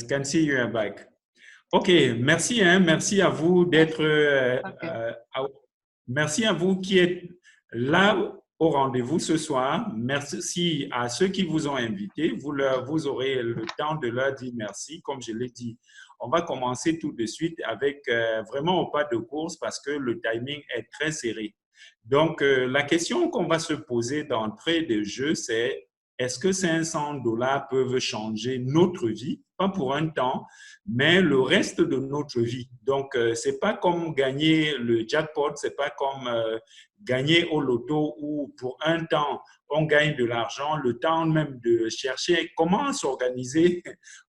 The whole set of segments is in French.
can see you are back. OK, merci, hein, merci à vous d'être, Okay. merci à vous qui êtes là au rendez-vous ce soir. Merci à ceux qui vous ont invité. Vous aurez le temps de leur dire merci, comme je l'ai dit. On va commencer tout de suite avec vraiment au pas de course parce que le timing est très serré. Donc, la question qu'on va se poser d'entrée de jeu, c'est est-ce que 500 $ peuvent changer notre vie, pas pour un temps, mais le reste de notre vie. Donc, c'est pas comme gagner le jackpot, c'est pas comme gagner au loto où pour un temps, on gagne de l'argent, le temps même de chercher comment s'organiser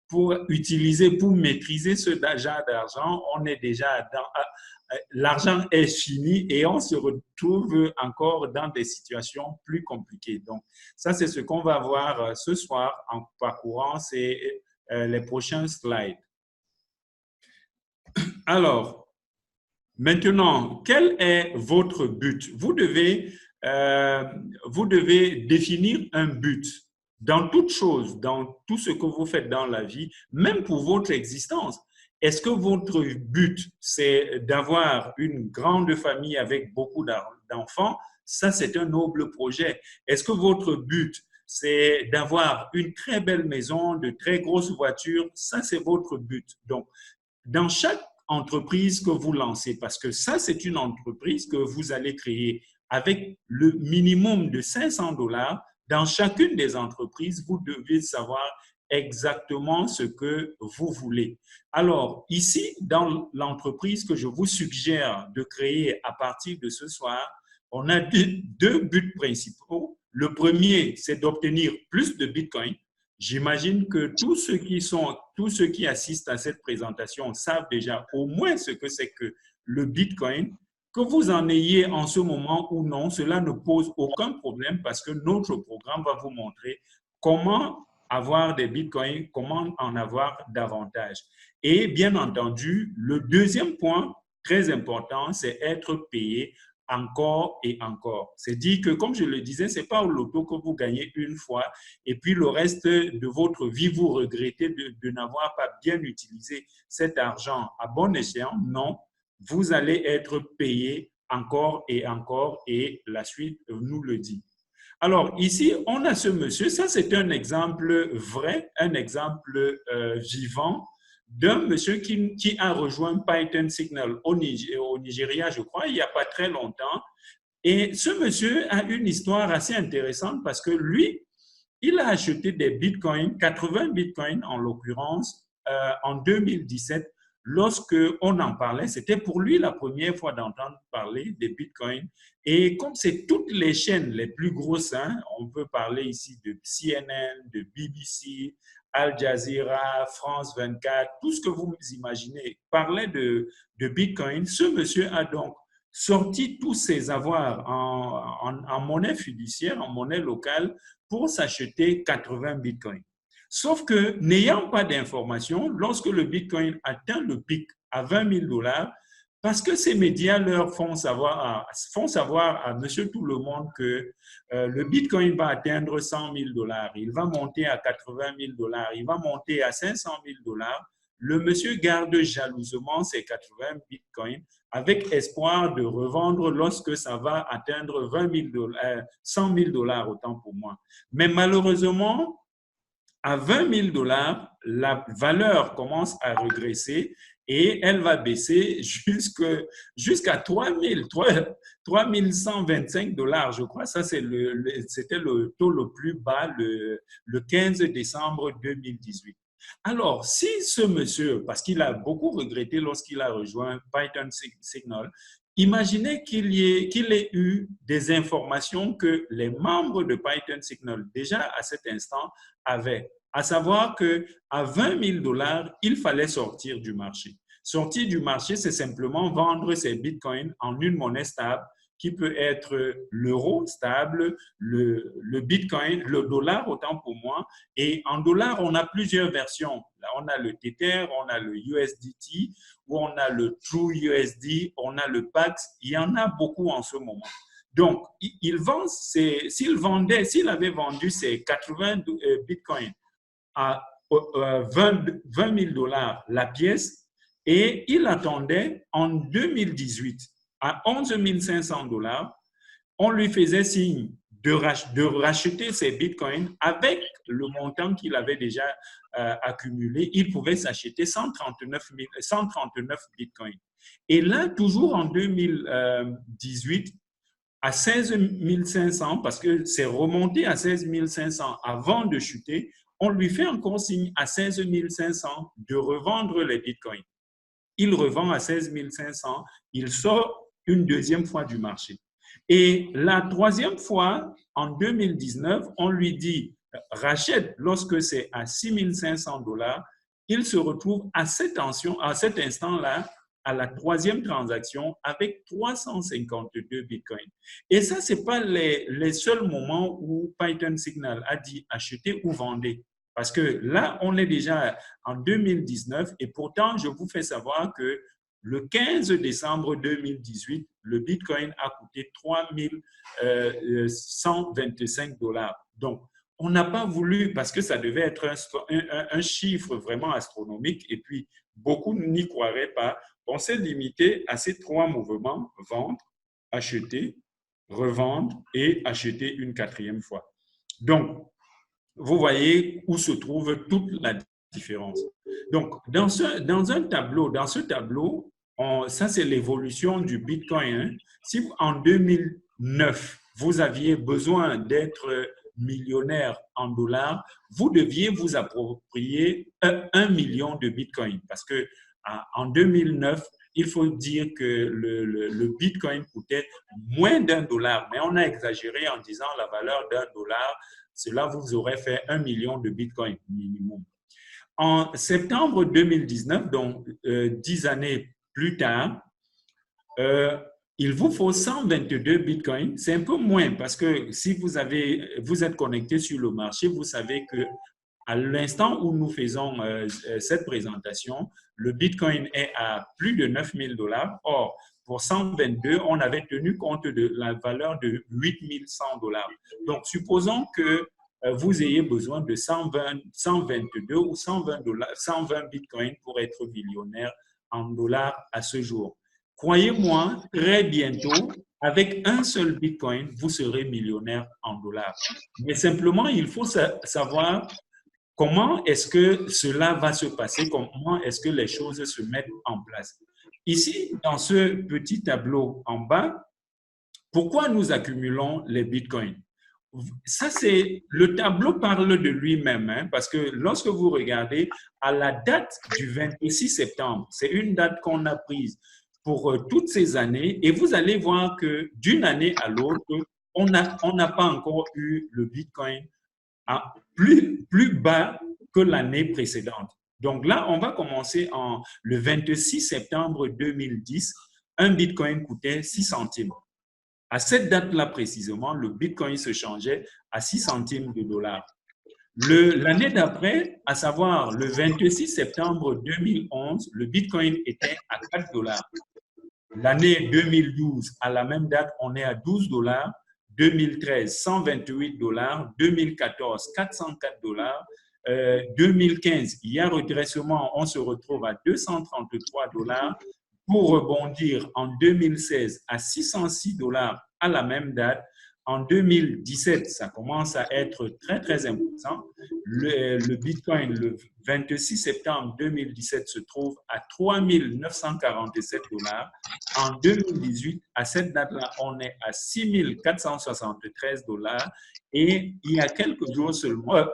pour utiliser, pour maîtriser ce genre d'argent, on est déjà dans, l'argent est fini et on se retrouve encore dans des situations plus compliquées. Donc, ça, c'est ce qu'on va voir ce soir en parcourant les prochains slides. Alors, maintenant, quel est votre but? Vous devez définir un but dans toute chose, dans tout ce que vous faites dans la vie, même pour votre existence. Est-ce que votre but, c'est d'avoir une grande famille avec beaucoup d'enfants? Ça, c'est un noble projet. Est-ce que votre but, c'est d'avoir une très belle maison, de très grosses voitures? Ça, c'est votre but. Donc, dans chaque entreprise que vous lancez, parce que ça, c'est une entreprise que vous allez créer avec le minimum de 500 $, dans chacune des entreprises, vous devez savoir exactement ce que vous voulez. Alors, ici, dans l'entreprise que je vous suggère de créer à partir de ce soir, on a deux buts principaux. Le premier, c'est d'obtenir plus de Bitcoin. J'imagine que tous ceux qui assistent à cette présentation savent déjà au moins ce que c'est que le Bitcoin. Que vous en ayez en ce moment ou non, cela ne pose aucun problème parce que notre programme va vous montrer comment avoir des Bitcoins, comment en avoir davantage. Et bien entendu, le deuxième point très important, c'est être payé encore et encore. C'est dit que, comme je le disais, ce n'est pas au loto que vous gagnez une fois et puis le reste de votre vie, vous regrettez de n'avoir pas bien utilisé cet argent à bon escient. Non, vous allez être payé encore et la suite nous le dit. Alors ici, on a ce monsieur, ça c'est un exemple vrai, un exemple vivant d'un monsieur qui a rejoint Python Signal au Nigeria, je crois, il n'y a pas très longtemps. Et ce monsieur a une histoire assez intéressante parce que lui, il a acheté des bitcoins, 80 bitcoins en l'occurrence, en 2017. Lorsque on en parlait, c'était pour lui la première fois d'entendre parler des bitcoins. Et comme c'est toutes les chaînes les plus grosses, hein, on peut parler ici de CNN, de BBC, Al Jazeera, France 24, tout ce que vous imaginez, parlait de bitcoin. Ce monsieur a donc sorti tous ses avoirs en monnaie fiduciaire, en monnaie locale, pour s'acheter 80 bitcoins. Sauf que, n'ayant pas d'informations, lorsque le bitcoin atteint le pic à 20 000 $, parce que ces médias leur font savoir à monsieur tout le monde que le bitcoin va atteindre 100 000 $, il va monter à 80 000 $, il va monter à 500 000 $, le monsieur garde jalousement ses 80 bitcoins avec espoir de revendre lorsque ça va atteindre 100 000 $, autant pour moi. Mais malheureusement, à 20 000 $, la valeur commence à regresser et elle va baisser jusqu'à 3 125 $, je crois. Ça, c'était le taux le plus bas le 15 décembre 2018. Alors, si ce monsieur, parce qu'il a beaucoup regretté lorsqu'il a rejoint Python Signal, imaginez qu'il ait eu des informations que les membres de Python Signal, déjà à cet instant, avaient, à savoir qu'à 20 000 $, il fallait sortir du marché. Sortir du marché, c'est simplement vendre ses bitcoins en une monnaie stable qui peut être l'euro stable, le bitcoin, le dollar autant pour moi. Et en dollars, on a plusieurs versions. Là, on a le Tether, on a le USDT, ou on a le True USD, on a le PAX. Il y en a beaucoup en ce moment. Donc, s'il avait vendu ses 80 bitcoins à 20 000 dollars la pièce et il attendait en 2018 à 11 500 dollars. On lui faisait signe de racheter ses bitcoins avec le montant qu'il avait déjà accumulé. Il pouvait s'acheter 139 bitcoins. Et là, toujours en 2018, à 16 500, parce que c'est remonté à 16 500 avant de chuter, on lui fait encore signe à 16 500 de revendre les bitcoins. Il revend à 16 500, il sort une deuxième fois du marché. Et la troisième fois, en 2019, on lui dit rachète lorsque c'est à 6 500 dollars. Il se retrouve à cet instant-là, à la troisième transaction, avec 352 bitcoins. Et ça, ce n'est pas les seuls moments où Python Signal a dit acheter ou vendez. Parce que là, on est déjà en 2019 et pourtant, je vous fais savoir que le 15 décembre 2018, le Bitcoin a coûté 3 125 dollars. Donc, on n'a pas voulu, parce que ça devait être un chiffre vraiment astronomique, et puis beaucoup n'y croiraient pas. On s'est limité à ces trois mouvements, vendre, acheter, revendre et acheter une quatrième fois. Donc, vous voyez où se trouve toute la différence. Donc, dans ce tableau, ça c'est l'évolution du Bitcoin. Hein. Si en 2009, vous aviez besoin d'être millionnaire en dollars, vous deviez vous approprier 1 million de Bitcoin. Parce que en 2009, il faut dire que le Bitcoin coûtait moins d'1 $, mais on a exagéré en disant la valeur d'1 $. Cela vous aurait fait 1 million de Bitcoin minimum. En septembre 2019, donc 10 années plus tard, il vous faut 122 Bitcoins. C'est un peu moins parce que si vous êtes connecté sur le marché, vous savez que à l'instant où nous faisons cette présentation, le Bitcoin est à plus de 9 000 dollars. Or, pour 122, on avait tenu compte de la valeur de 8 100 dollars. Donc, supposons que vous ayez besoin de 122 ou 120 Bitcoins pour être millionnaire en dollars à ce jour. Croyez-moi, très bientôt, avec un seul Bitcoin, vous serez millionnaire en dollars. Mais simplement, il faut savoir comment est-ce que cela va se passer, comment est-ce que les choses se mettent en place. Ici, dans ce petit tableau en bas, pourquoi nous accumulons les bitcoins? Ça, c'est le tableau parle de lui-même, hein, parce que lorsque vous regardez à la date du 26 septembre, c'est une date qu'on a prise pour toutes ces années, et vous allez voir que d'une année à l'autre, on n'a pas encore eu le bitcoin plus bas que l'année précédente. Donc là, on va commencer le 26 septembre 2010. Un bitcoin coûtait 6 centimes. À cette date-là précisément, le bitcoin se changeait à 6 centimes de dollars. L'année d'après, à savoir le 26 septembre 2011, le bitcoin était à 4 dollars. L'année 2012, à la même date, on est à 12 dollars. 2013, 128 dollars. 2014, 404 dollars. 2015, il y a redressement, on se retrouve à 233 dollars pour rebondir en 2016 à 606 dollars à la même date. En 2017, ça commence à être très, très important. Le Bitcoin, le 26 septembre 2017, se trouve à 3 947 dollars. En 2018, à cette date-là, on est à 6 473 dollars. Et il y a quelques jours seulement,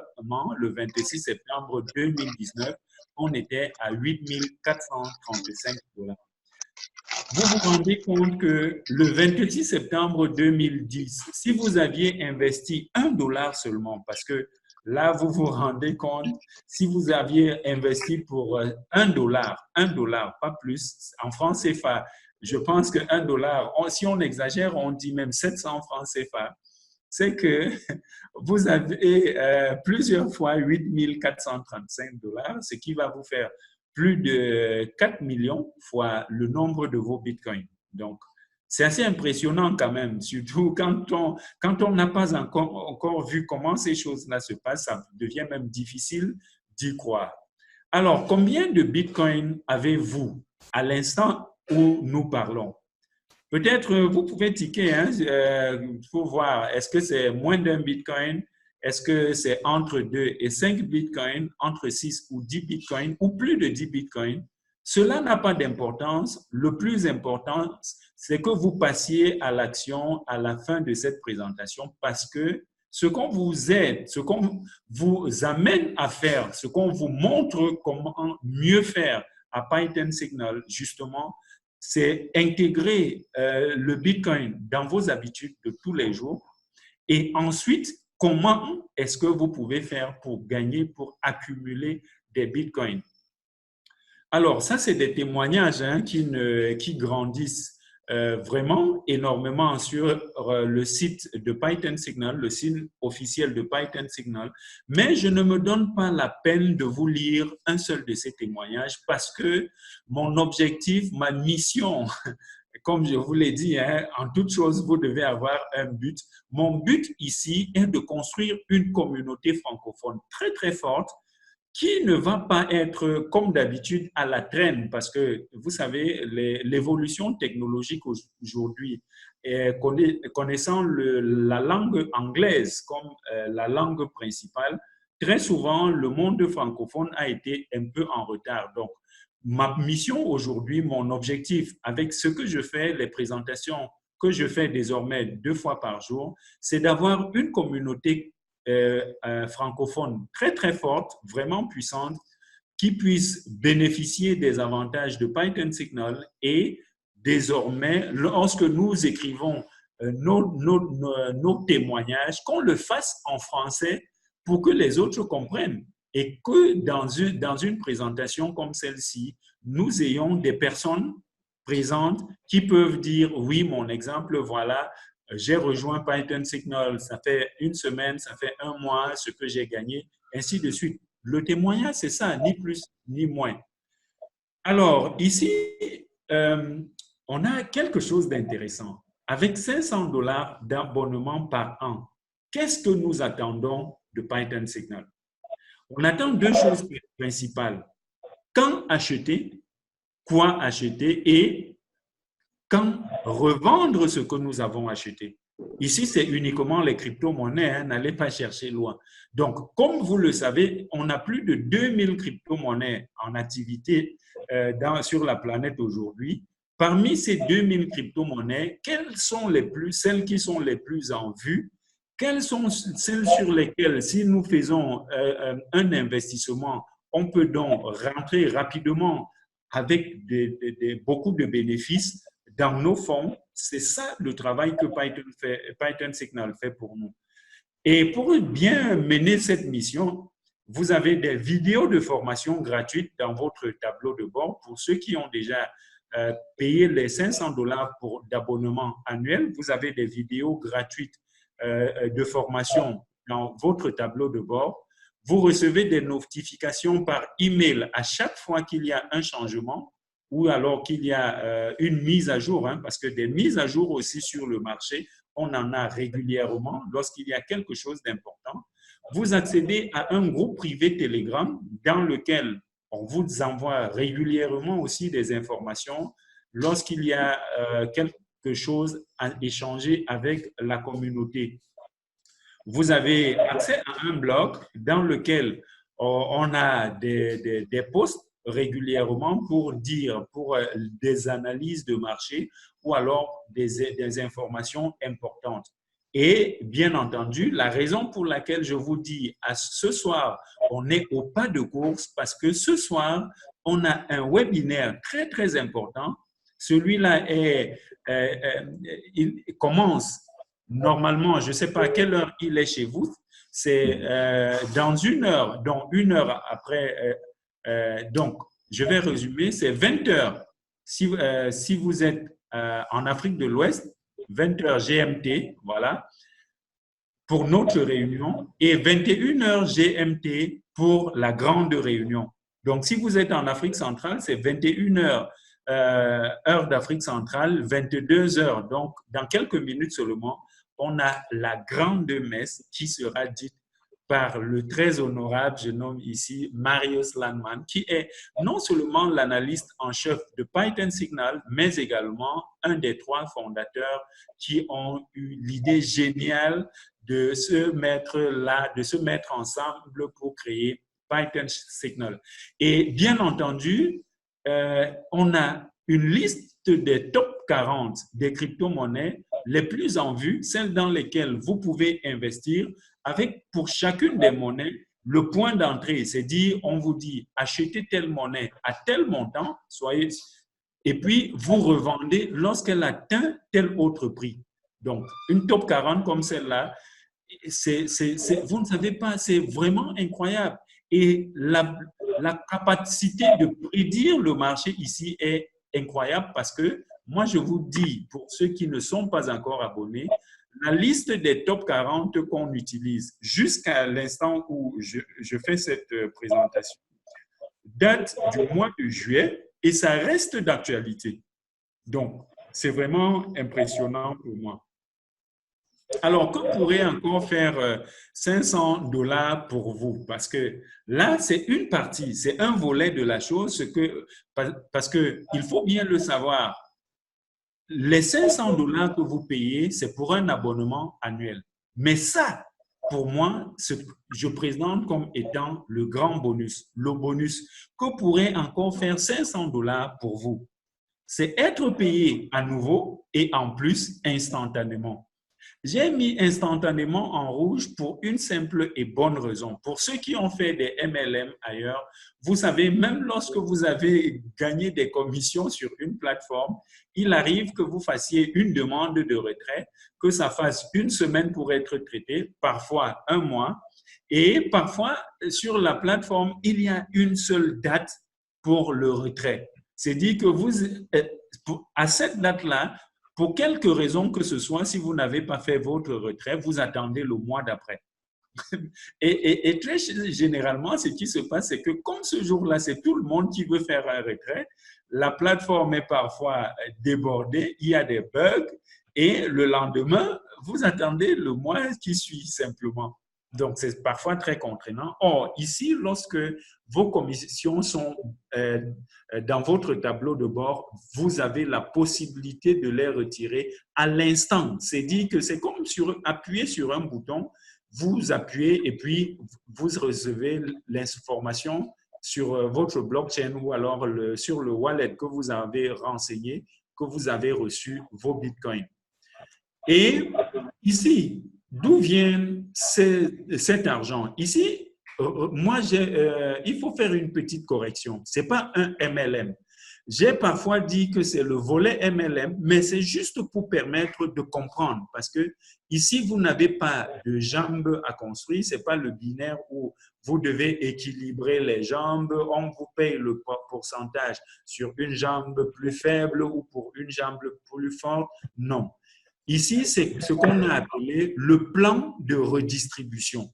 le 26 septembre 2019, on était à 8 435 dollars. Vous vous rendez compte que le 26 septembre 2010, si vous aviez investi 1 dollar seulement, parce que là, vous vous rendez compte, si vous aviez investi pour 1 dollar, pas plus, en francs CFA, je pense que 1 dollar, si on exagère, on dit même 700 francs CFA, c'est que vous avez plusieurs fois 8 435 dollars, ce qui va vous faire plus de 4 millions fois le nombre de vos bitcoins. Donc, c'est assez impressionnant quand même, surtout quand on n'a pas encore vu comment ces choses-là se passent, ça devient même difficile d'y croire. Alors, combien de Bitcoin avez-vous à l'instant où nous parlons? Peut-être vous pouvez ticker, hein, pour voir, est-ce que c'est moins d'un Bitcoin? Est-ce que c'est entre 2 et 5 Bitcoins, entre 6 ou 10 Bitcoins, ou plus de 10 Bitcoins? Cela n'a pas d'importance. Le plus important, c'est que vous passiez à l'action à la fin de cette présentation parce que ce qu'on vous aide, ce qu'on vous amène à faire, ce qu'on vous montre comment mieux faire à Python Signal, justement, c'est intégrer le Bitcoin dans vos habitudes de tous les jours. Et ensuite, comment est-ce que vous pouvez faire pour gagner, pour accumuler des Bitcoins? Alors, ça, c'est des témoignages hein, qui grandissent vraiment énormément sur le site de Python Signal, le site officiel de Python Signal. Mais je ne me donne pas la peine de vous lire un seul de ces témoignages parce que mon objectif, ma mission, comme je vous l'ai dit, hein, en toute chose, vous devez avoir un but. Mon but ici est de construire une communauté francophone très, très forte qui ne va pas être comme d'habitude à la traîne parce que vous savez, l'évolution technologique aujourd'hui, connaissant la langue anglaise comme la langue principale, très souvent le monde francophone a été un peu en retard. Donc, ma mission aujourd'hui, mon objectif avec ce que je fais, les présentations que je fais désormais 2 fois par jour, c'est d'avoir une communauté francophone très, très forte, vraiment puissante, qui puisse bénéficier des avantages de Python Signal et désormais, lorsque nous écrivons nos témoignages, qu'on le fasse en français pour que les autres comprennent et que dans une présentation comme celle-ci, nous ayons des personnes présentes qui peuvent dire, oui, mon exemple, voilà, j'ai rejoint Python Signal, ça fait 1 semaine, ça fait 1 mois, ce que j'ai gagné, ainsi de suite. Le témoignage, c'est ça, ni plus ni moins. Alors, ici, on a quelque chose d'intéressant. Avec 500 dollars d'abonnement par an, qu'est-ce que nous attendons de Python Signal? On attend 2 choses principales. Quand acheter, quoi acheter et quand revendre ce que nous avons acheté. Ici, c'est uniquement les crypto-monnaies, hein, n'allez pas chercher loin. Donc, comme vous le savez, on a plus de 2000 crypto-monnaies en activité sur la planète aujourd'hui. Parmi ces 2000 crypto-monnaies, quelles sont celles qui sont les plus en vue? Quelles sont celles sur lesquelles, si nous faisons un investissement, on peut donc rentrer rapidement avec beaucoup de bénéfices dans nos fonds? C'est ça le travail que Python Signal fait pour nous. Et pour bien mener cette mission, vous avez des vidéos de formation gratuites dans votre tableau de bord. Pour ceux qui ont déjà payé les 500 dollars d'abonnement annuel, vous avez des vidéos gratuites de formation dans votre tableau de bord. Vous recevez des notifications par email à chaque fois qu'il y a un changement ou alors qu'il y a une mise à jour, hein, parce que des mises à jour aussi sur le marché, on en a régulièrement lorsqu'il y a quelque chose d'important. Vous accédez à un groupe privé Telegram dans lequel on vous envoie régulièrement aussi des informations lorsqu'il y a quelque chose à échanger avec la communauté. Vous avez accès à un blog dans lequel on a des posts régulièrement pour des analyses de marché ou alors des informations importantes. Et bien entendu, la raison pour laquelle je vous dis ce soir, on est au pas de course parce que ce soir, on a un webinaire très, très important. Celui-là il commence normalement, je ne sais pas à quelle heure il est chez vous, c'est dans 1 heure, donc 1 heure après. Donc, je vais résumer, c'est 20 heures. Si vous êtes en Afrique de l'Ouest, 20 heures GMT, voilà, pour notre réunion, et 21 heures GMT pour la grande réunion. Donc, si vous êtes en Afrique centrale, c'est 21 heures heure d'Afrique centrale, 22 heures. Donc, dans quelques minutes seulement, on a la grande messe qui sera dite par le très honorable, je nomme ici Marius Landman, qui est non seulement l'analyste en chef de Python Signal, mais également un des 3 fondateurs qui ont eu l'idée géniale de se mettre là, de se mettre ensemble pour créer Python Signal. Et bien entendu, on a une liste des top 40 des crypto-monnaies les plus en vue, celles dans lesquelles vous pouvez investir, avec pour chacune des monnaies le point d'entrée. C'est dire, on vous dit, achetez telle monnaie à tel montant, soyez, et puis vous revendez lorsqu'elle atteint tel autre prix. Donc, une top 40 comme celle-là, vous ne savez pas, c'est vraiment incroyable. Et la capacité de prédire le marché ici est incroyable parce que moi, je vous dis, pour ceux qui ne sont pas encore abonnés, la liste des top 40 qu'on utilise jusqu'à l'instant où je fais cette présentation date du mois de juillet et ça reste d'actualité. Donc, c'est vraiment impressionnant pour moi. Alors, que pourrait encore faire 500 $ pour vous? Parce que là, c'est une partie, c'est un volet de la chose, parce qu'il faut bien le savoir. Les 500 $ que vous payez, c'est pour un abonnement annuel. Mais ça, pour moi, je présente comme étant le grand bonus, le bonus. Que pourrait encore faire 500 $ pour vous? C'est être payé à nouveau et en plus instantanément. J'ai mis instantanément en rouge pour une simple et bonne raison. Pour ceux qui ont fait des MLM ailleurs, vous savez, même lorsque vous avez gagné des commissions sur une plateforme, il arrive que vous fassiez une demande de retrait, que ça fasse une semaine pour être traité, parfois un mois, et parfois sur la plateforme, il y a une seule date pour le retrait. C'est dit que à cette date-là, pour quelque raison que ce soit, si vous n'avez pas fait votre retrait, vous attendez le mois d'après. Et très généralement, ce qui se passe, c'est que comme ce jour-là, c'est tout le monde qui veut faire un retrait, la plateforme est parfois débordée, il y a des bugs, et le lendemain, vous attendez le mois qui suit simplement. Donc, c'est parfois très contraignant. Or, ici, lorsque vos commissions sont dans votre tableau de bord, vous avez la possibilité de les retirer à l'instant. C'est dit que c'est comme appuyer sur un bouton, vous appuyez et puis vous recevez l'information sur votre blockchain ou alors sur le wallet que vous avez renseigné, que vous avez reçu vos bitcoins. Et ici, d'où vient cet argent? Ici, moi, il faut faire une petite correction. Ce n'est pas un MLM. J'ai parfois dit que c'est le volet MLM, mais c'est juste pour permettre de comprendre. Parce que ici, vous n'avez pas de jambes à construire. Ce n'est pas le binaire où vous devez équilibrer les jambes. On vous paye le pourcentage sur une jambe plus faible ou pour une jambe plus forte. Non. Ici, c'est ce qu'on a appelé le plan de redistribution.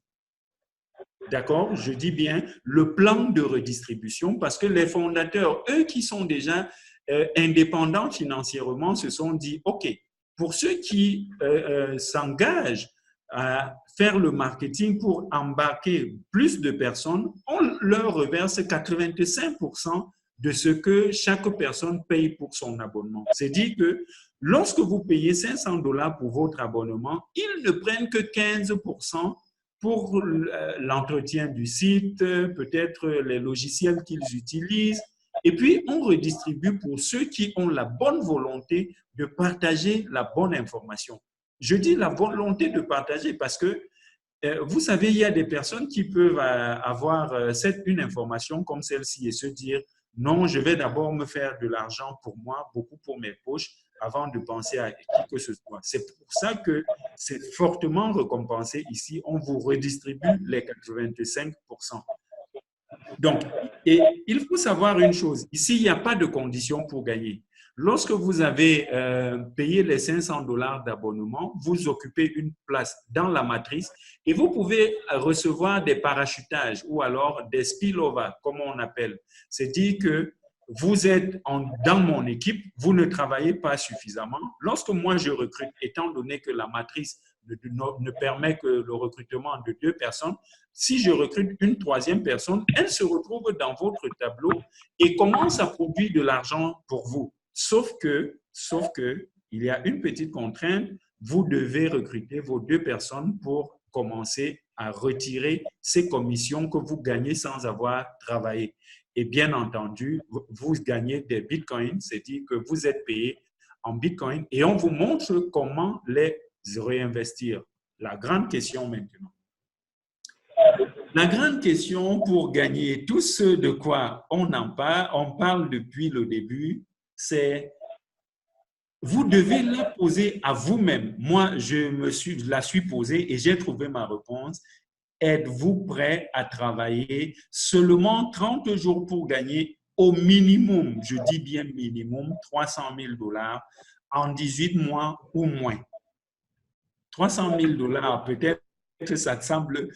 D'accord? Je dis bien le plan de redistribution parce que les fondateurs, eux qui sont déjà indépendants financièrement, se sont dit, OK, pour ceux qui s'engagent à faire le marketing pour embarquer plus de personnes, on leur reverse 85% de ce que chaque personne paye pour son abonnement. C'est dit que lorsque vous payez 500 $ pour votre abonnement, ils ne prennent que 15% pour l'entretien du site, peut-être les logiciels qu'ils utilisent. Et puis, on redistribue pour ceux qui ont la bonne volonté de partager la bonne information. Je dis la volonté de partager parce que, vous savez, il y a des personnes qui peuvent avoir une information comme celle-ci et se dire « Non, je vais d'abord me faire de l'argent pour moi, beaucoup pour mes poches, avant de penser à qui que ce soit. » C'est pour ça que c'est fortement récompensé ici. On vous redistribue les 85%. Donc, et il faut savoir une chose. Ici, il n'y a pas de condition pour gagner. Lorsque vous avez payé les 500 $ d'abonnement, vous occupez une place dans la matrice et vous pouvez recevoir des parachutages ou alors des spillover, comme on appelle. C'est-à-dire que vous êtes dans mon équipe, vous ne travaillez pas suffisamment. Lorsque moi je recrute, étant donné que la matrice ne permet que le recrutement de 2 personnes. Si je recrute une troisième personne, elle se retrouve dans votre tableau et commence à produire de l'argent pour vous. Sauf que, il y a une petite contrainte, vous devez recruter vos 2 personnes pour commencer à retirer ces commissions que vous gagnez sans avoir travaillé. Et bien entendu, vous gagnez des bitcoins, c'est-à-dire que vous êtes payé en bitcoin et on vous montre comment les réinvestir. La grande question maintenant. La grande question pour gagner tout ce de quoi on parle depuis le début, c'est vous devez la poser à vous-même. Moi, la suis posée et j'ai trouvé ma réponse. Êtes-vous prêt à travailler seulement 30 jours pour gagner au minimum, je dis bien minimum, 300 000 $ en 18 mois ou moins? 300 000 $, peut-être que ça semble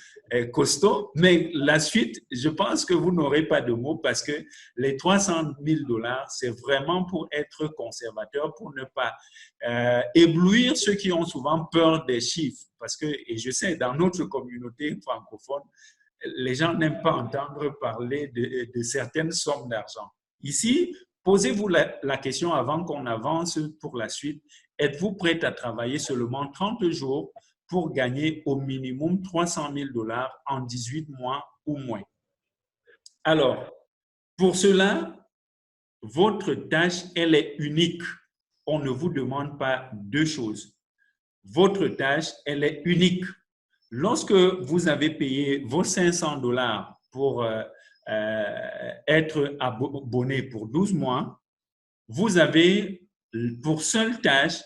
costaud, mais la suite, je pense que vous n'aurez pas de mots parce que les 300 000 $, c'est vraiment pour être conservateur, pour ne pas éblouir ceux qui ont souvent peur des chiffres. Parce que, et je sais, dans notre communauté francophone, les gens n'aiment pas entendre parler de certaines sommes d'argent. Ici, posez-vous la question avant qu'on avance pour la suite. Êtes-vous prêt à travailler seulement 30 jours pour gagner au minimum 300 000 $ en 18 mois ou moins? Alors, pour cela, votre tâche, elle est unique. On ne vous demande pas 2 choses. Votre tâche, elle est unique. Lorsque vous avez payé vos 500 $ pour être abonné pour 12 mois, vous avez pour seule tâche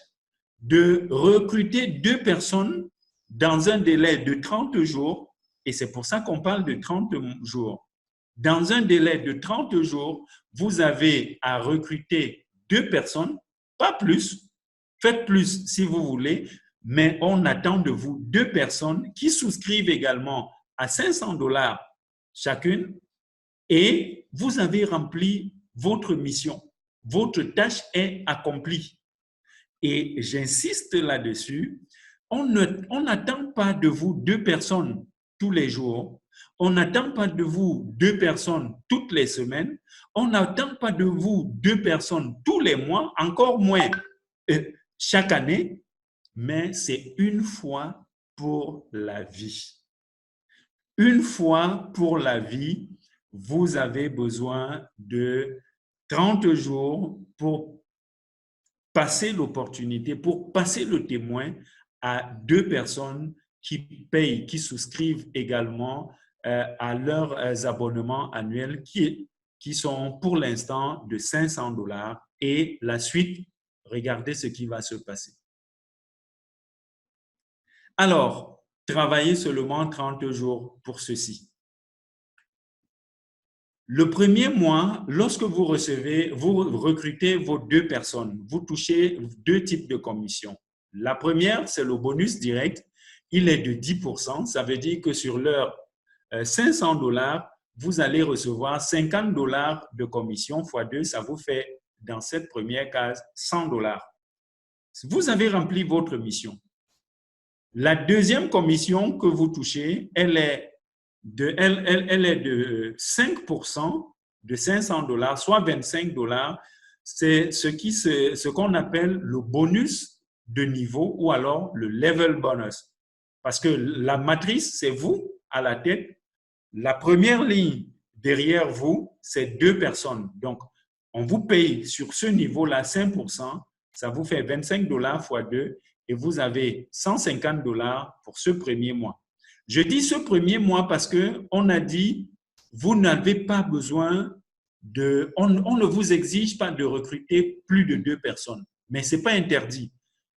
de recruter 2 personnes dans un délai de 30 jours, et c'est pour ça qu'on parle de 30 jours. Dans un délai de 30 jours, vous avez à recruter 2 personnes, pas plus, faites plus si vous voulez, mais on attend de vous 2 personnes qui souscrivent également à 500 $ chacune et vous avez rempli votre mission. Votre tâche est accomplie. Et j'insiste là-dessus, on n'attend pas de vous 2 personnes tous les jours, on n'attend pas de vous 2 personnes toutes les semaines, on n'attend pas de vous 2 personnes tous les mois, encore moins chaque année, mais c'est une fois pour la vie. Une fois pour la vie, vous avez besoin de 30 jours pour passer l'opportunité, pour passer le témoin à 2 personnes qui payent, qui souscrivent également à leurs abonnements annuels qui sont pour l'instant de 500 $ et la suite, regardez ce qui va se passer. Alors, travaillez seulement 30 jours pour ceci. Le premier mois, lorsque vous recrutez vos 2 personnes, vous touchez 2 types de commissions. La première, c'est le bonus direct. Il est de 10%. Ça veut dire que sur leurs 500 $, vous allez recevoir 50 $ de commission x 2. Ça vous fait, dans cette première case, 100 $. Vous avez rempli votre mission. La deuxième commission que vous touchez, elle est de 5% de 500 $, soit 25 $. C'est ce qu'on appelle le bonus de niveau ou alors le level bonus. Parce que la matrice, c'est vous à la tête. La première ligne derrière vous, c'est 2 personnes. Donc, on vous paye sur ce niveau-là 5%, ça vous fait 25 $ x 2 et vous avez 150 $ pour ce premier mois. Je dis ce premier mois parce qu'on a dit, vous n'avez pas besoin on ne vous exige pas de recruter plus de 2 personnes, mais ce n'est pas interdit.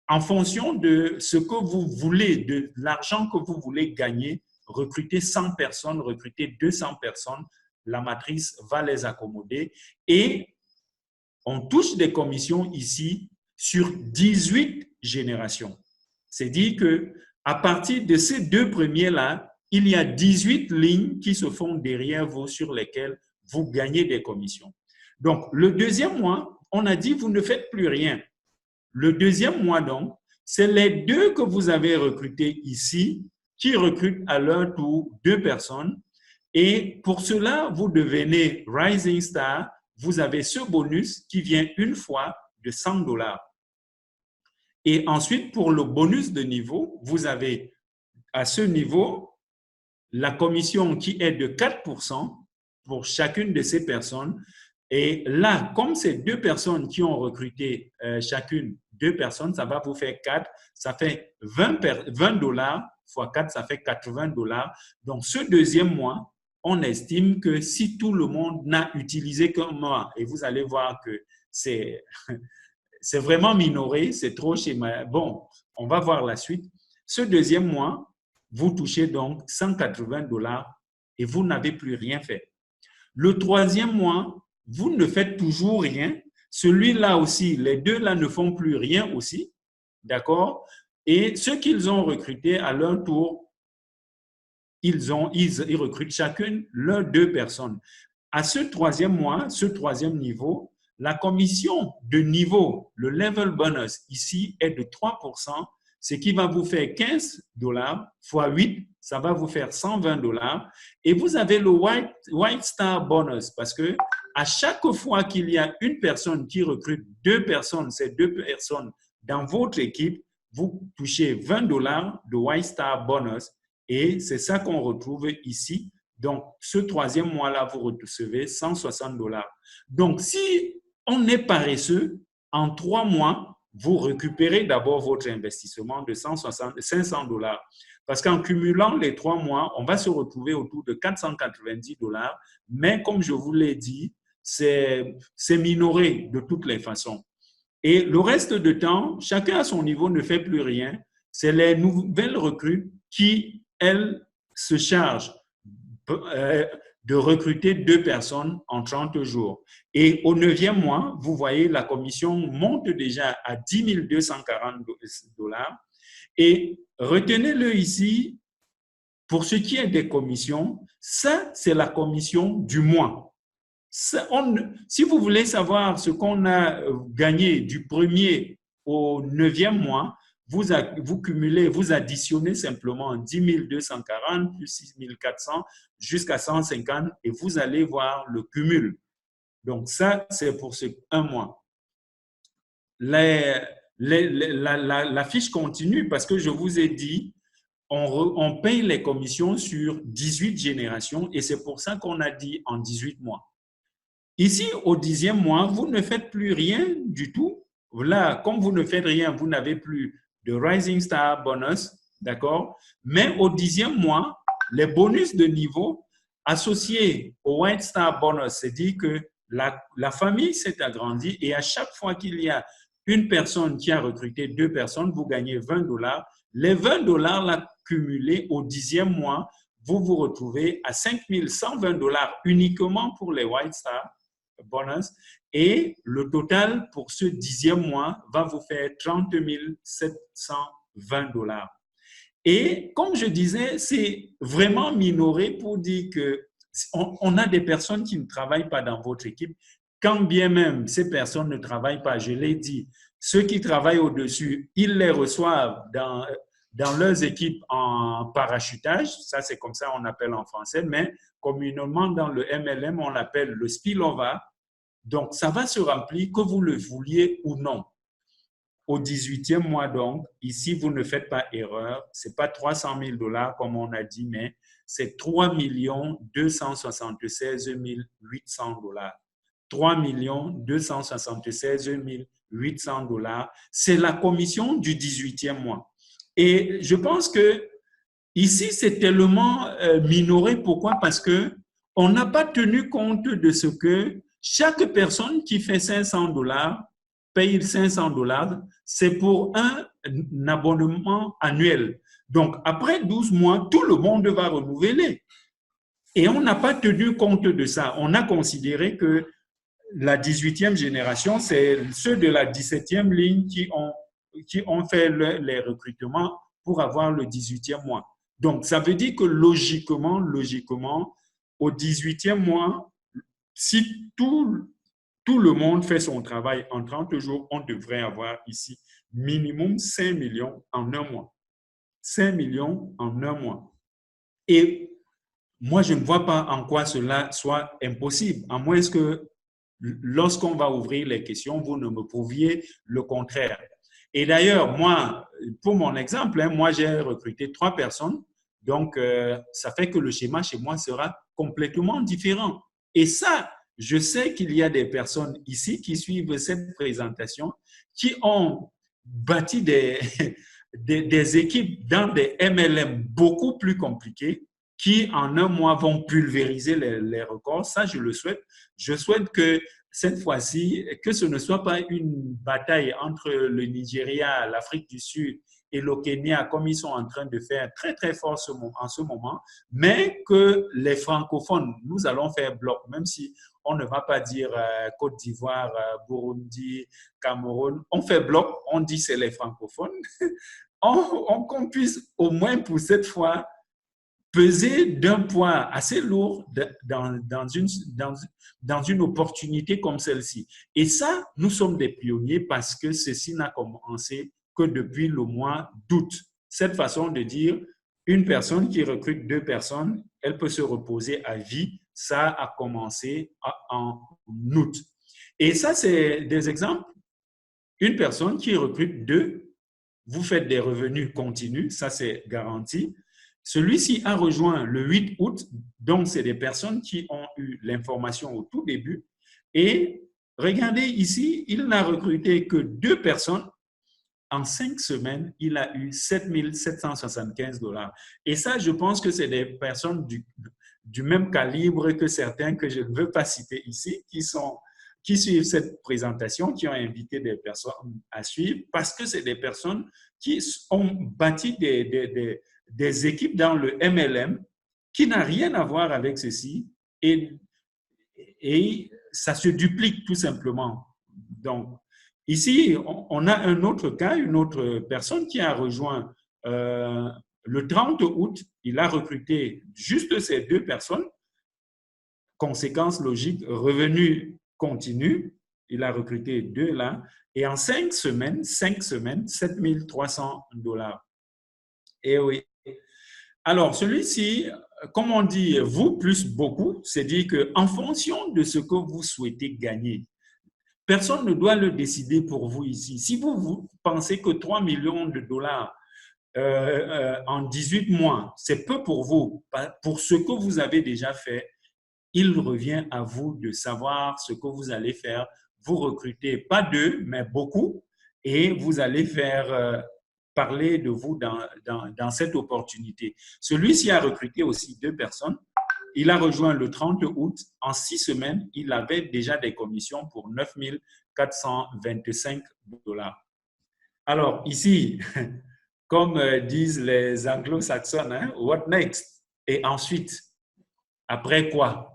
En fonction de ce que vous voulez, de l'argent que vous voulez gagner, recruter 100 personnes, recruter 200 personnes, la matrice va les accommoder et on touche des commissions ici sur 18 générations. C'est-à-dire qu'à partir de ces 2 premiers-là, il y a 18 lignes qui se font derrière vous sur lesquelles vous gagnez des commissions. Donc, le deuxième mois, on a dit vous ne faites plus rien. Le deuxième mois, donc, C'est les deux que vous avez recrutés ici qui recrutent à leur tour 2 personnes. Et pour cela, vous devenez Rising Star. Vous avez ce bonus qui vient une fois de $100. Et ensuite, pour le bonus de niveau, vous avez à ce niveau la commission qui est de 4% pour chacune de ces personnes. Et là, comme c'est 2 personnes qui ont recruté chacune 2 personnes, ça va vous faire 4, ça fait $20 fois 4, ça fait $80. Donc, ce deuxième mois, on estime que si tout le monde n'a utilisé qu'un mois, et vous allez voir que c'est vraiment minoré, c'est trop schéma. Bon, on va voir la suite. Ce deuxième mois, vous touchez donc $180 et vous n'avez plus rien fait. Le troisième mois, vous ne faites toujours rien. Celui-là aussi, les deux là ne font plus rien aussi. D'accord? Et ceux qu'ils ont recrutés à leur tour, ils recrutent chacune leurs 2 personnes. À ce troisième mois, ce troisième niveau, la commission de niveau, le level bonus ici est de 3%, ce qui va vous faire $15 fois 8, ça va vous faire $120. Et vous avez le White Star bonus parce que à chaque fois qu'il y a une personne qui recrute 2 personnes, ces 2 personnes dans votre équipe, vous touchez $20 de White Star bonus et c'est ça qu'on retrouve ici. Donc, ce troisième mois-là, vous recevez $160. Donc, si on est paresseux, en 3 mois, vous récupérez d'abord votre investissement de $500. Parce qu'en cumulant les 3 mois, on va se retrouver autour de $490. Mais comme je vous l'ai dit, c'est minoré de toutes les façons. Et le reste du temps, chacun à son niveau ne fait plus rien. C'est les nouvelles recrues qui, elles, se chargent de recruter 2 personnes en 30 jours. Et au 9e mois, vous voyez, la commission monte déjà à $10 240. Et retenez-le ici, pour ce qui est des commissions, ça, c'est la commission du mois. Si vous voulez savoir ce qu'on a gagné du 1er au 9e mois, vous cumulez, vous additionnez simplement 10 240 plus 6 400 jusqu'à 150 et vous allez voir le cumul. Donc, ça, c'est pour ce 1 mois. La fiche continue parce que je vous ai dit, on paye les commissions sur 18 générations et c'est pour ça qu'on a dit en 18 mois. Ici, au 10e mois, vous ne faites plus rien du tout. Là, comme vous ne faites rien, vous n'avez plus de Rising Star bonus, d'accord? Mais au 10e mois, les bonus de niveau associés au White Star bonus, c'est-à-dire que la famille s'est agrandie et à chaque fois qu'il y a une personne qui a recruté 2 personnes, vous gagnez $20. Les $20 là, cumulés au 10e mois, vous vous retrouvez à $5 120 uniquement pour les White Star bonus et le total pour ce 10e mois va vous faire $30 720. Et comme je disais, c'est vraiment minoré pour dire qu'on a des personnes qui ne travaillent pas dans votre équipe. Quand bien même ces personnes ne travaillent pas, je l'ai dit, ceux qui travaillent au-dessus, ils les reçoivent dans leurs équipes en parachutage. Ça, c'est comme ça on appelle en français, mais communément dans le MLM, on l'appelle le spillover. Donc, ça va se remplir que vous le vouliez ou non. Au 18e mois, donc, ici, vous ne faites pas erreur. Ce n'est pas $300 000 comme on a dit, mais c'est 3 276 800. 3 276 800 $. C'est la commission du 18e mois. Et je pense que ici, c'est tellement minoré. Pourquoi? Parce qu'on n'a pas tenu compte de ce que chaque personne qui fait $500 paye $500, c'est pour un abonnement annuel. Donc, après 12 mois, tout le monde va renouveler. Et on n'a pas tenu compte de ça. On a considéré que la 18e génération, c'est ceux de la 17e ligne qui ont fait les recrutements pour avoir le 18e mois. Donc, ça veut dire que logiquement, au 18e mois, si tout le monde fait son travail en 30 jours, on devrait avoir ici minimum 5 millions en un mois. 5 millions en un mois. Et moi, je ne vois pas en quoi cela soit impossible, à moins que lorsqu'on va ouvrir les questions, vous ne me prouviez le contraire. Et d'ailleurs, moi, pour mon exemple, moi, j'ai recruté 3 personnes. Donc, ça fait que le schéma chez moi sera complètement différent. Et ça, je sais qu'il y a des personnes ici qui suivent cette présentation, qui ont bâti des équipes dans des MLM beaucoup plus compliquées, qui en un mois vont pulvériser les records. Ça, je le souhaite. Je souhaite que cette fois-ci, que ce ne soit pas une bataille entre le Nigeria, l'Afrique du Sud et le Kenya, comme ils sont en train de faire très, très fort en ce moment, mais que les francophones, nous allons faire bloc, même si on ne va pas dire Côte d'Ivoire, Burundi, Cameroun. On fait bloc, on dit c'est les francophones. Qu'on puisse au moins pour cette fois peser d'un poids assez lourd dans une opportunité comme celle-ci. Et ça, nous sommes des pionniers parce que ceci n'a commencé que depuis le mois d'août. Cette façon de dire, une personne qui recrute 2 personnes, elle peut se reposer à vie. Ça a commencé en août. Et ça, c'est des exemples. Une personne qui recrute 2, vous faites des revenus continus, ça c'est garanti. Celui-ci a rejoint le 8 août, donc c'est des personnes qui ont eu l'information au tout début. Et regardez ici, il n'a recruté que 2 personnes. En 5 semaines, il a eu 7 775 $. Et ça, je pense que c'est des personnes du même calibre que certains que je ne veux pas citer ici, qui suivent cette présentation, qui ont invité des personnes à suivre, parce que c'est des personnes qui ont bâti des équipes dans le MLM qui n'a rien à voir avec ceci et ça se duplique tout simplement. Donc, ici, on a un autre cas, une autre personne qui a rejoint le 30 août, il a recruté juste ces 2 personnes. Conséquence logique, revenu continu, il a recruté 2 là, et en 5 semaines, 7 300 $. Et oui. Alors, celui-ci, comme on dit, vous plus beaucoup, c'est dire qu'en fonction de ce que vous souhaitez gagner, personne ne doit le décider pour vous ici. Si vous pensez que 3 millions de dollars en 18 mois, c'est peu pour vous, pour ce que vous avez déjà fait, il revient à vous de savoir ce que vous allez faire. Vous recrutez pas 2, mais beaucoup, et vous allez faire parler de vous dans cette opportunité. Celui-ci a recruté aussi 2 personnes. Il a rejoint le 30 août. En 6 semaines, il avait déjà des commissions pour 9 425 $. Alors, ici, comme disent les anglo-saxons, hein, what next? Et ensuite, après quoi?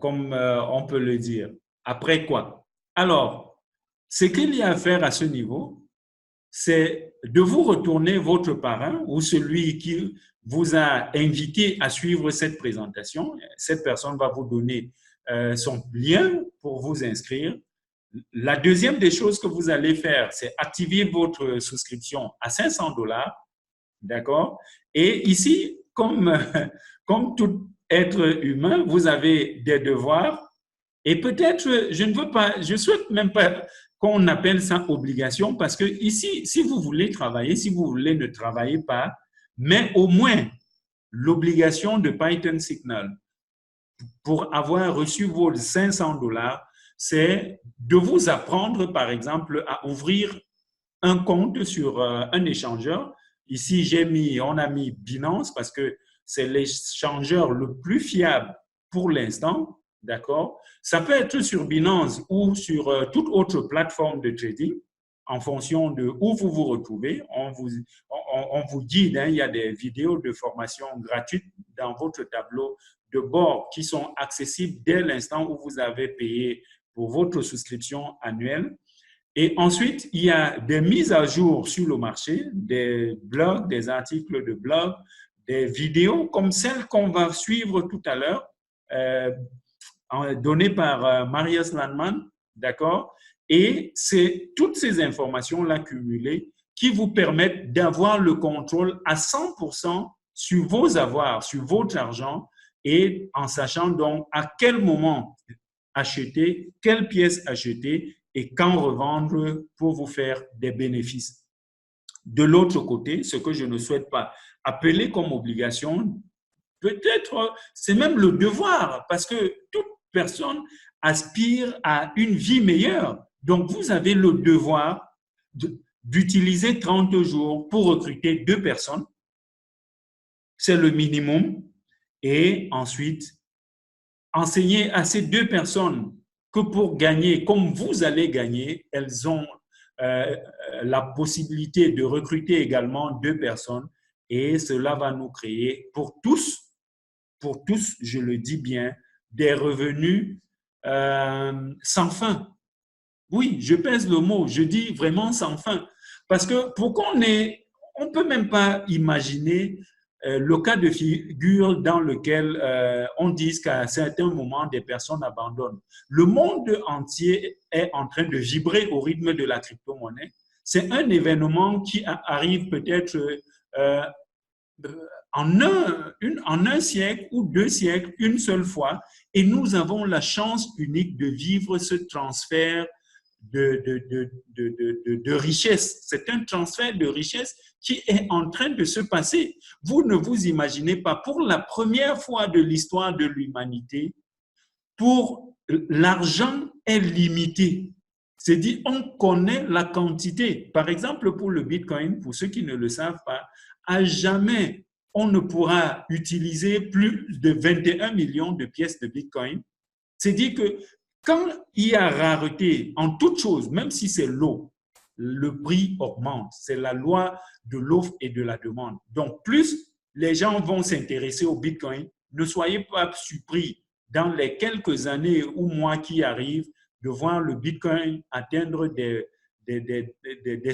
Comme on peut le dire. Après quoi? Alors, ce qu'il y a à faire à ce niveau, c'est de vous retourner votre parrain ou celui qui vous a invité à suivre cette présentation. Cette personne va vous donner son lien pour vous inscrire. La deuxième des choses que vous allez faire, c'est activer votre souscription à 500 $. D'accord? Et ici, comme tout être humain, vous avez des devoirs et peut-être, je ne veux pas, je souhaite même pas qu'on appelle ça obligation parce que ici, si vous voulez travailler, si vous voulez ne travaillez pas, mais au moins l'obligation de Python Signal pour avoir reçu vos 500 $, c'est de vous apprendre, par exemple, à ouvrir un compte sur un échangeur. Ici, on a mis Binance parce que c'est l'échangeur le plus fiable pour l'instant, d'accord? Ça peut être sur Binance ou sur toute autre plateforme de trading en fonction de où vous vous retrouvez. On vous guide, hein, il y a des vidéos de formation gratuites dans votre tableau de bord qui sont accessibles dès l'instant où vous avez payé pour votre souscription annuelle. Et ensuite, il y a des mises à jour sur le marché, des blogs, des articles de blog, des vidéos comme celle qu'on va suivre tout à l'heure, données par Marius Landman, d'accord? Et c'est toutes ces informations-là cumulées qui vous permettent d'avoir le contrôle à 100% sur vos avoirs, sur votre argent, et en sachant donc à quel moment acheter, quelle pièce acheter et quand revendre pour vous faire des bénéfices. De l'autre côté, ce que je ne souhaite pas appeler comme obligation, peut-être c'est même le devoir, parce que toute personne aspire à une vie meilleure. Donc, vous avez le devoir d'utiliser 30 jours pour recruter 2 personnes. C'est le minimum. Et ensuite, enseigner à ces 2 personnes que pour gagner, comme vous allez gagner, elles ont la possibilité de recruter également 2 personnes et cela va nous créer pour tous, je le dis bien, des revenus sans fin. Oui, je pèse le mot, je dis vraiment sans fin. Parce que pourquoi on ne peut même pas imaginer le cas de figure dans lequel on dit qu'à certains moments, des personnes abandonnent. Le monde entier est en train de vibrer au rythme de la crypto-monnaie. C'est un événement qui arrive peut-être en un siècle ou 2 siècles, une seule fois, et nous avons la chance unique de vivre ce transfert de richesse. C'est un transfert de richesse qui est en train de se passer. Vous ne vous imaginez pas, pour la première fois de l'histoire de l'humanité, pour l'argent est limité. C'est dit, on connaît la quantité. Par exemple, pour le Bitcoin, pour ceux qui ne le savent pas, à jamais on ne pourra utiliser plus de 21 millions de pièces de Bitcoin. C'est dit que quand il y a rareté en toute chose, même si c'est l'eau, le prix augmente. C'est la loi de l'offre et de la demande. Donc, plus les gens vont s'intéresser au Bitcoin, ne soyez pas surpris dans les quelques années ou mois qui arrivent de voir le Bitcoin atteindre des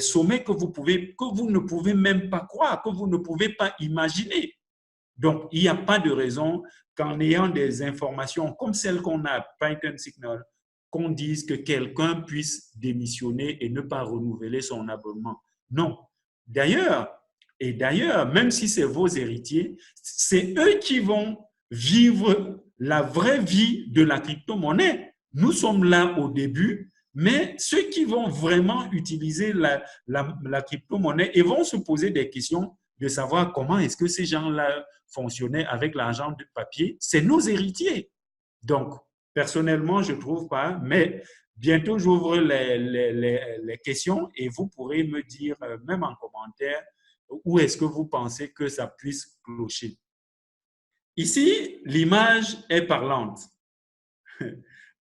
sommets que vous ne pouvez même pas croire, que vous ne pouvez pas imaginer. Donc, il n'y a pas de raison qu'en ayant des informations comme celles qu'on a à Python Signal, qu'on dise que quelqu'un puisse démissionner et ne pas renouveler son abonnement. Non. D'ailleurs, même si c'est vos héritiers, c'est eux qui vont vivre la vraie vie de la crypto-monnaie. Nous sommes là au début, mais ceux qui vont vraiment utiliser la crypto-monnaie et vont se poser des questions de savoir comment est-ce que ces gens-là fonctionnaient avec l'argent de papier, c'est nos héritiers. Donc, personnellement, je ne trouve pas, mais bientôt j'ouvre les questions et vous pourrez me dire, même en commentaire, où est-ce que vous pensez que ça puisse clocher. Ici, l'image est parlante.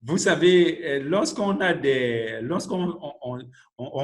Vous savez, lorsqu'on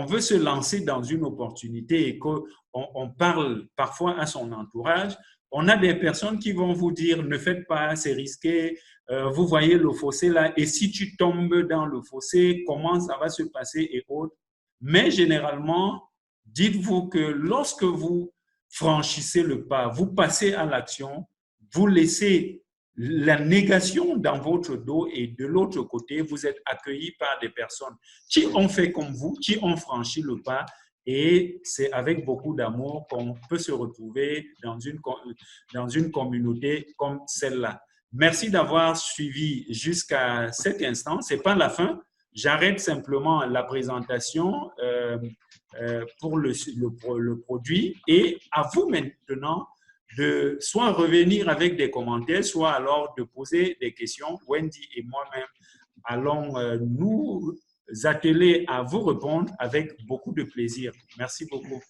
veut se lancer dans une opportunité et qu'on parle parfois à son entourage, on a des personnes qui vont vous dire ne faites pas, c'est risqué, vous voyez le fossé là, et si tu tombes dans le fossé, comment ça va se passer et autres. Mais généralement, dites-vous que lorsque vous franchissez le pas, vous passez à l'action, vous laissez la négation dans votre dos et de l'autre côté, vous êtes accueilli par des personnes qui ont fait comme vous, qui ont franchi le pas et c'est avec beaucoup d'amour qu'on peut se retrouver dans une communauté comme celle-là. Merci d'avoir suivi jusqu'à cet instant. Ce n'est pas la fin. J'arrête simplement la présentation pour le produit et à vous maintenant de soit revenir avec des commentaires, soit alors de poser des questions. Wendy et moi-même allons nous atteler à vous répondre avec beaucoup de plaisir. Merci beaucoup.